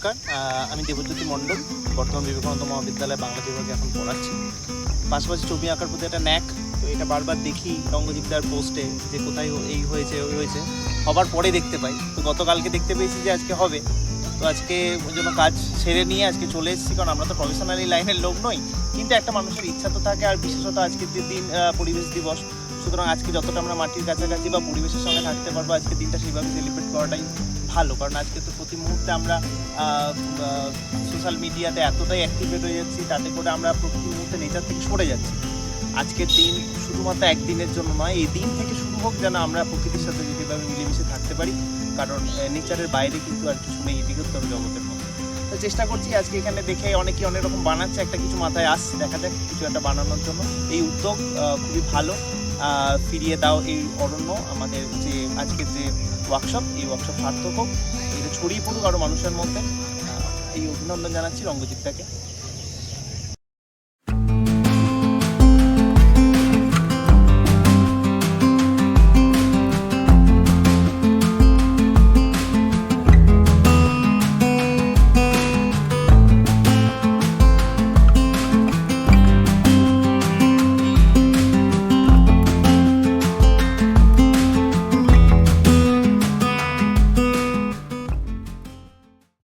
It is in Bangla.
নমস্কার, আমি দেবজ্যোতি মণ্ডল, বর্তমান বিবেকানন্দ মহাবিদ্যালয়ে বাংলা বিভাগে এখন পড়াচ্ছি। পাশাপাশি ছবি আঁকার প্রতি একটা ন্যাক, তো এটা বারবার দেখি রঙ্গজিৎদার পোস্টে যে কোথায় এই হয়েছে ওই হয়েছে, হবার পরে দেখতে পাই। তো গতকালকে দেখতে পেয়েছি যে আজকে হবে, তো আজকে ওই জন্য কাজ ছেড়ে নিয়ে আজকে চলে এসেছি। কারণ আমরা তো প্রফেশনালি লাইনের লোক নই, কিন্তু একটা মানুষের ইচ্ছা তো থাকে। আর বিশেষত আজকের দিন পরিবেশ দিবস, সুতরাং আজকে যতটা আমরা মাটির কাছাকাছি বা পরিবেশের সঙ্গে থাকতে পারবো, আজকে দিনটা সেইভাবে সেলিব্রেট করাটাই ভালো। কারণ আজকে তো প্রতি মুহূর্তে আমরা সোশ্যাল মিডিয়াতে এতটাই অ্যাক্টিভেট হয়ে যাচ্ছি, তাতে করে আমরা প্রতি মুহূর্তে নেচার থেকে সরে যাচ্ছি। আজকের দিন শুধুমাত্র একদিনের জন্য নয়, এই দিন থেকে শুরু হোক যেন আমরা প্রকৃতির সাথে যেভাবে মিলেমিশে থাকতে পারি। কারণ নেচারের বাইরে কিন্তু আর কিছু নেই বৃহত্তর জগতের মধ্যে। তো চেষ্টা করছি আজকে এখানে দেখে অনেকেই অনেক রকম বানাচ্ছে, একটা কিছু মাথায় আসছে, দেখা যাক কিছু একটা বানানোর জন্য। এই উদ্যোগ খুবই ভালো। ফিরিয়ে দাও এই অরণ্য, আমাদের যে আজকের যে ওয়ার্কশপ, এই ওয়ার্কশপ সার্থক হোক, এটা ছড়িয়ে পড়ুক আরও মানুষের মধ্যে। এই অভিনন্দন জানাচ্ছি রঙ্গজিৎদাকে।